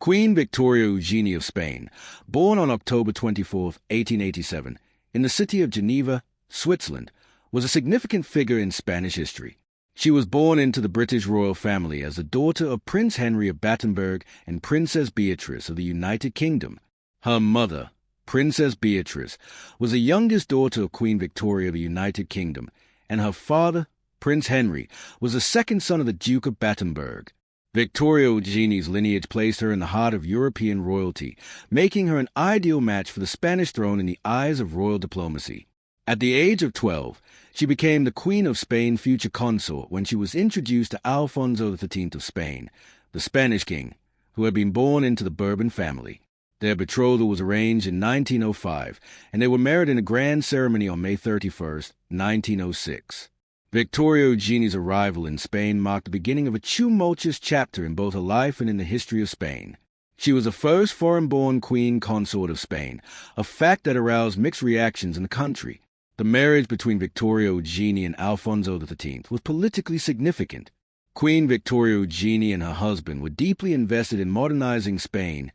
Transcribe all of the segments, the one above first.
Queen Victoria Eugenie of Spain, born on October 24, 1887, in the city of Geneva, Switzerland, was a significant figure in Spanish history. She was born into the British royal family as the daughter of Prince Henry of Battenberg and Princess Beatrice of the United Kingdom. Her mother, Princess Beatrice, was the youngest daughter of Queen Victoria of the United Kingdom, and her father, Prince Henry, was the second son of the Duke of Battenberg. Victoria Eugenie's lineage placed her in the heart of European royalty, making her an ideal match for the Spanish throne in the eyes of royal diplomacy. At the age of 12, she became the Queen of Spain future consort when she was introduced to Alfonso XIII of Spain, the Spanish king, who had been born into the Bourbon family. Their betrothal was arranged in 1905, and they were married in a grand ceremony on May 31, 1906. Victoria Eugenie's arrival in Spain marked the beginning of a tumultuous chapter in both her life and in the history of Spain. She was the first foreign-born queen consort of Spain, a fact that aroused mixed reactions in the country. The marriage between Victoria Eugenie and Alfonso XIII was politically significant. Queen Victoria Eugenie and her husband were deeply invested in modernizing Spain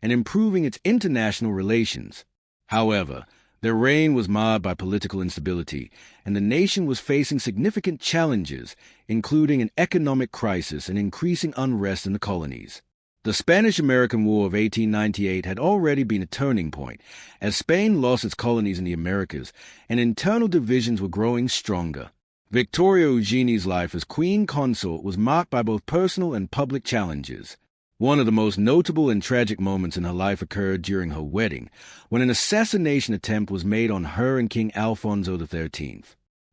and improving its international relations. However, their reign was marred by political instability, and the nation was facing significant challenges, including an economic crisis and increasing unrest in the colonies. The Spanish-American War of 1898 had already been a turning point, as Spain lost its colonies in the Americas, and internal divisions were growing stronger. Victoria Eugenie's life as queen consort was marked by both personal and public challenges. One of the most notable and tragic moments in her life occurred during her wedding, when an assassination attempt was made on her and King Alfonso XIII.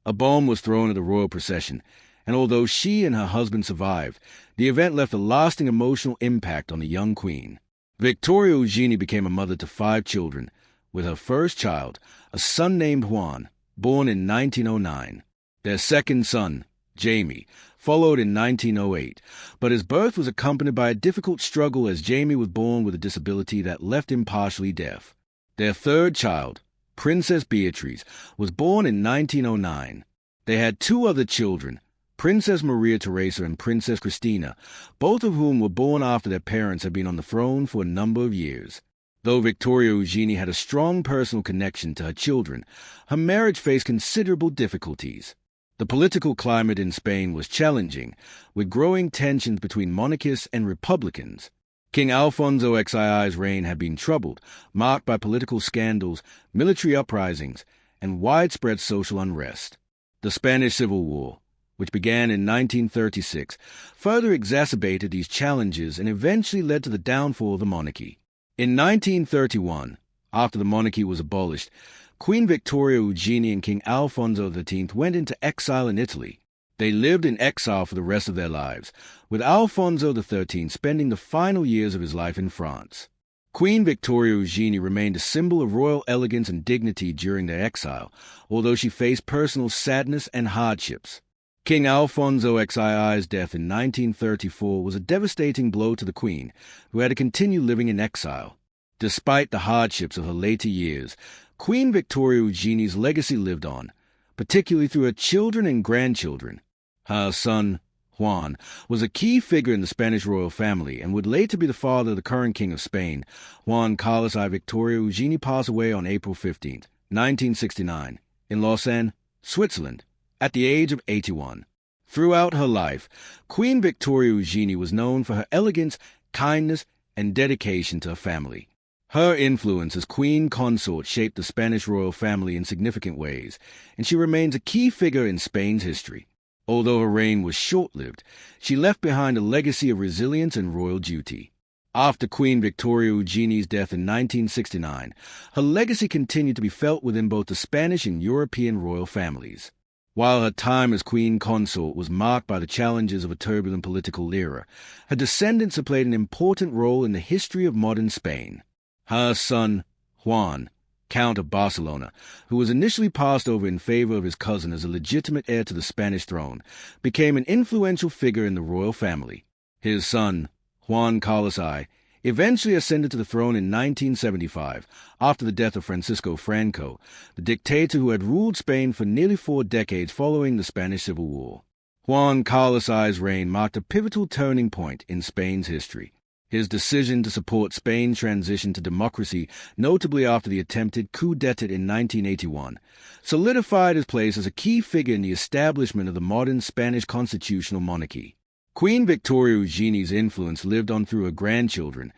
A bomb was thrown at the royal procession, and although she and her husband survived, the event left a lasting emotional impact on the young queen. Victoria Eugenie became a mother to 5 children, with her first child, a son named Juan, born in 1909. Their second son, Jamie, followed in 1908, but his birth was accompanied by a difficult struggle as Jamie was born with a disability that left him partially deaf. Their third child, Princess Beatrice, was born in 1909. They had 2 other children, Princess Maria Theresa and Princess Christina, both of whom were born after their parents had been on the throne for a number of years. Though Victoria Eugenie had a strong personal connection to her children, her marriage faced considerable difficulties. The political climate in Spain was challenging, with growing tensions between monarchists and republicans. King Alfonso XII's reign had been troubled, marked by political scandals, military uprisings, and widespread social unrest. The Spanish Civil War, which began in 1936, further exacerbated these challenges and eventually led to the downfall of the monarchy. In 1931, after the monarchy was abolished, Queen Victoria Eugenie and King Alfonso XIII went into exile in Italy. They lived in exile for the rest of their lives, with Alfonso XIII spending the final years of his life in France. Queen Victoria Eugenie remained a symbol of royal elegance and dignity during their exile, although she faced personal sadness and hardships. King Alfonso XII's death in 1934 was a devastating blow to the Queen, who had to continue living in exile. Despite the hardships of her later years, Queen Victoria Eugenie's legacy lived on, particularly through her children and grandchildren. Her son, Juan, was a key figure in the Spanish royal family and would later be the father of the current King of Spain. Juan Carlos I Victoria Eugenie passed away on April 15, 1969, in Lausanne, Switzerland, at the age of 81. Throughout her life, Queen Victoria Eugenie was known for her elegance, kindness, and dedication to her family. Her influence as queen consort shaped the Spanish royal family in significant ways, and she remains a key figure in Spain's history. Although her reign was short-lived, she left behind a legacy of resilience and royal duty. After Queen Victoria Eugenie's death in 1969, her legacy continued to be felt within both the Spanish and European royal families. While her time as queen consort was marked by the challenges of a turbulent political era, her descendants have played an important role in the history of modern Spain. Her son, Juan, Count of Barcelona, who was initially passed over in favor of his cousin as a legitimate heir to the Spanish throne, became an influential figure in the royal family. His son, Juan Carlos I, eventually ascended to the throne in 1975, after the death of Francisco Franco, the dictator who had ruled Spain for nearly 4 decades following the Spanish Civil War. Juan Carlos I's reign marked a pivotal turning point in Spain's history. His decision to support Spain's transition to democracy, notably after the attempted coup d'etat in 1981, solidified his place as a key figure in the establishment of the modern Spanish constitutional monarchy. Queen Victoria Eugenie's influence lived on through her grandchildren,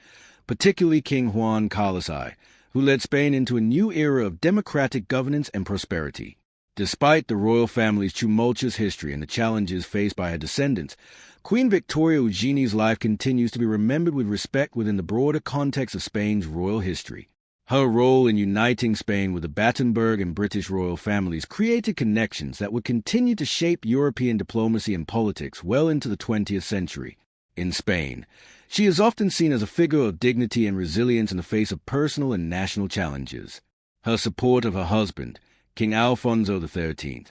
particularly King Juan Carlos I, who led Spain into a new era of democratic governance and prosperity. Despite the royal family's tumultuous history and the challenges faced by her descendants, Queen Victoria Eugenie's life continues to be remembered with respect within the broader context of Spain's royal history. Her role in uniting Spain with the Battenberg and British royal families created connections that would continue to shape European diplomacy and politics well into the 20th century. In Spain, she is often seen as a figure of dignity and resilience in the face of personal and national challenges. Her support of her husband, King Alfonso XIII,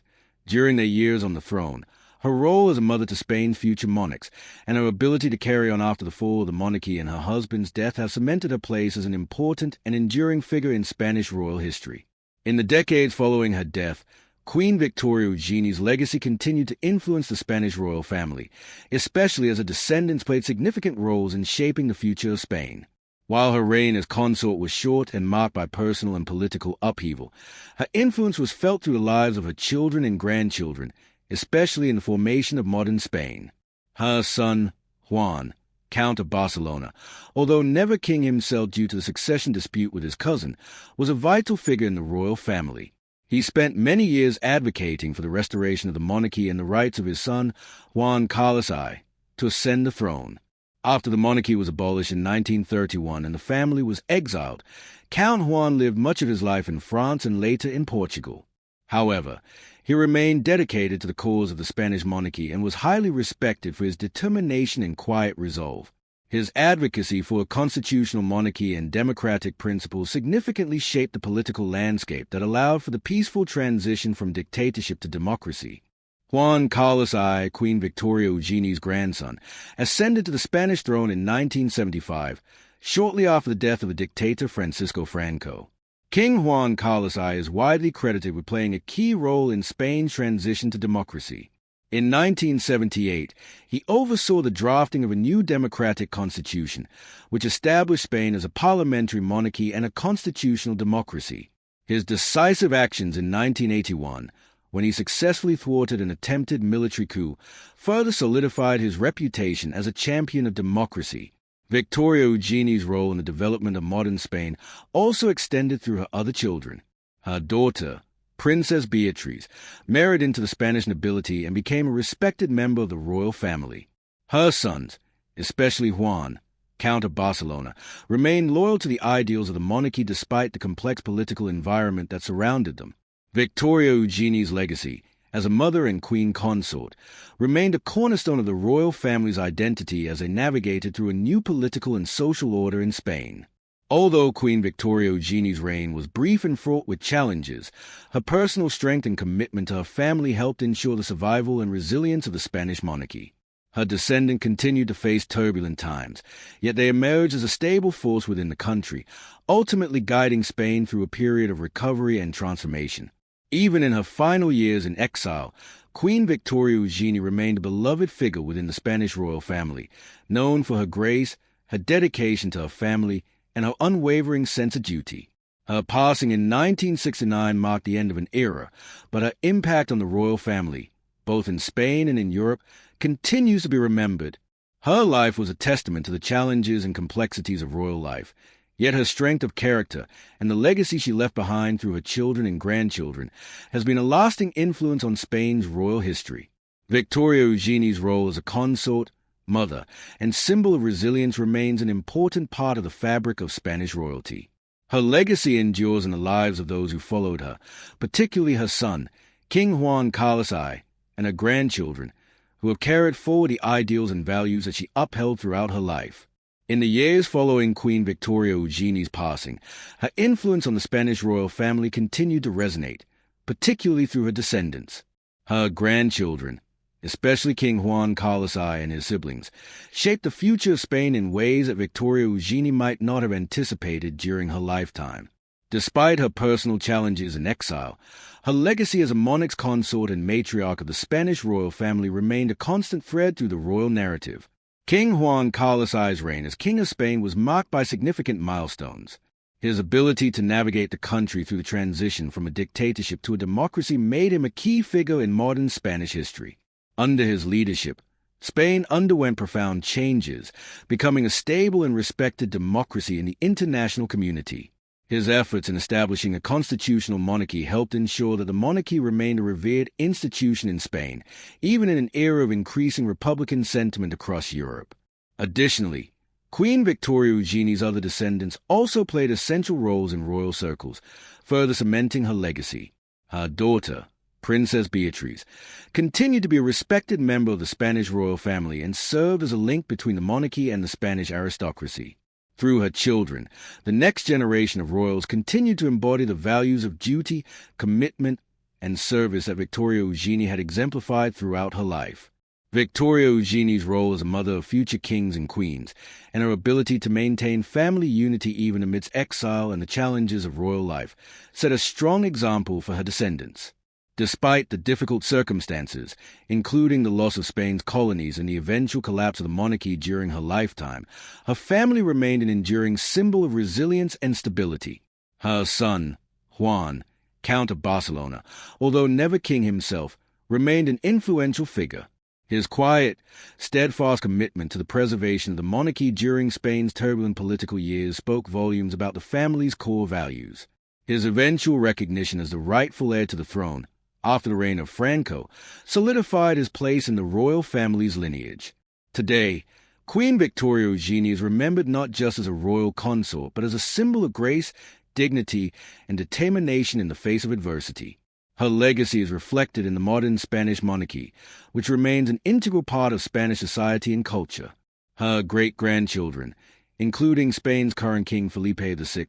during their years on the throne, her role as a mother to Spain's future monarchs, and her ability to carry on after the fall of the monarchy and her husband's death have cemented her place as an important and enduring figure in Spanish royal history. In the decades following her death, Queen Victoria Eugenie's legacy continued to influence the Spanish royal family, especially as her descendants played significant roles in shaping the future of Spain. While her reign as consort was short and marked by personal and political upheaval, her influence was felt through the lives of her children and grandchildren, especially in the formation of modern Spain. Her son, Juan, Count of Barcelona, although never king himself due to the succession dispute with his cousin, was a vital figure in the royal family. He spent many years advocating for the restoration of the monarchy and the rights of his son, Juan Carlos I, to ascend the throne. After the monarchy was abolished in 1931 and the family was exiled, Count Juan lived much of his life in France and later in Portugal. However, he remained dedicated to the cause of the Spanish monarchy and was highly respected for his determination and quiet resolve. His advocacy for a constitutional monarchy and democratic principles significantly shaped the political landscape that allowed for the peaceful transition from dictatorship to democracy. Juan Carlos I, Queen Victoria Eugenie's grandson, ascended to the Spanish throne in 1975, shortly after the death of the dictator Francisco Franco. King Juan Carlos I is widely credited with playing a key role in Spain's transition to democracy. In 1978, he oversaw the drafting of a new democratic constitution, which established Spain as a parliamentary monarchy and a constitutional democracy. His decisive actions in 1981, when he successfully thwarted an attempted military coup, further solidified his reputation as a champion of democracy. Victoria Eugenie's role in the development of modern Spain also extended through her other children. Her daughter, Princess Beatriz, married into the Spanish nobility and became a respected member of the royal family. Her sons, especially Juan, Count of Barcelona, remained loyal to the ideals of the monarchy despite the complex political environment that surrounded them. Victoria Eugenie's legacy, as a mother and queen consort, remained a cornerstone of the royal family's identity as they navigated through a new political and social order in Spain. Although Queen Victoria Eugenie's reign was brief and fraught with challenges, her personal strength and commitment to her family helped ensure the survival and resilience of the Spanish monarchy. Her descendants continued to face turbulent times, yet they emerged as a stable force within the country, ultimately guiding Spain through a period of recovery and transformation. Even in her final years in exile, Queen Victoria Eugenie remained a beloved figure within the Spanish royal family, known for her grace, her dedication to her family, and her unwavering sense of duty. Her passing in 1969 marked the end of an era, but her impact on the royal family, both in Spain and in Europe, continues to be remembered. Her life was a testament to the challenges and complexities of royal life, yet her strength of character and the legacy she left behind through her children and grandchildren has been a lasting influence on Spain's royal history. Victoria Eugenie's role as a consort, mother, and symbol of resilience remains an important part of the fabric of Spanish royalty. Her legacy endures in the lives of those who followed her, particularly her son, King Juan Carlos I, and her grandchildren, who have carried forward the ideals and values that she upheld throughout her life. In the years following Queen Victoria Eugenie's passing, her influence on the Spanish royal family continued to resonate, particularly through her descendants. Her grandchildren, especially King Juan Carlos I and his siblings, shaped the future of Spain in ways that Victoria Eugenie might not have anticipated during her lifetime. Despite her personal challenges in exile, her legacy as a monarch's consort and matriarch of the Spanish royal family remained a constant thread through the royal narrative. King Juan Carlos I's reign as King of Spain was marked by significant milestones. His ability to navigate the country through the transition from a dictatorship to a democracy made him a key figure in modern Spanish history. Under his leadership, Spain underwent profound changes, becoming a stable and respected democracy in the international community. His efforts in establishing a constitutional monarchy helped ensure that the monarchy remained a revered institution in Spain, even in an era of increasing republican sentiment across Europe. Additionally, Queen Victoria Eugenie's other descendants also played essential roles in royal circles, further cementing her legacy. Her daughter, Princess Beatriz, continued to be a respected member of the Spanish royal family and served as a link between the monarchy and the Spanish aristocracy. Through her children, the next generation of royals continued to embody the values of duty, commitment, and service that Victoria Eugenie had exemplified throughout her life. Victoria Eugenie's role as a mother of future kings and queens, and her ability to maintain family unity even amidst exile and the challenges of royal life, set a strong example for her descendants. Despite the difficult circumstances, including the loss of Spain's colonies and the eventual collapse of the monarchy during her lifetime, her family remained an enduring symbol of resilience and stability. Her son, Juan, Count of Barcelona, although never king himself, remained an influential figure. His quiet, steadfast commitment to the preservation of the monarchy during Spain's turbulent political years spoke volumes about the family's core values. His eventual recognition as the rightful heir to the throne, after the reign of Franco, solidified his place in the royal family's lineage. Today, Queen Victoria Eugenie is remembered not just as a royal consort, but as a symbol of grace, dignity, and determination in the face of adversity. Her legacy is reflected in the modern Spanish monarchy, which remains an integral part of Spanish society and culture. Her great-grandchildren, including Spain's current King Felipe VI,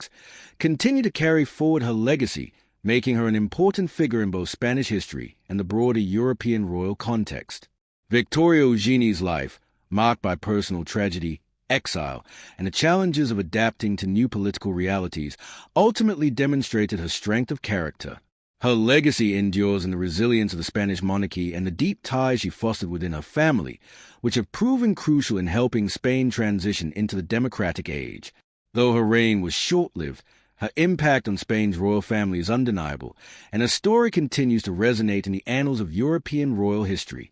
continue to carry forward her legacy, making her an important figure in both Spanish history and the broader European royal context. Victoria Eugenie's life, marked by personal tragedy, exile, and the challenges of adapting to new political realities, ultimately demonstrated her strength of character. Her legacy endures in the resilience of the Spanish monarchy and the deep ties she fostered within her family, which have proven crucial in helping Spain transition into the democratic age. Though her reign was short-lived, her impact on Spain's royal family is undeniable, and her story continues to resonate in the annals of European royal history.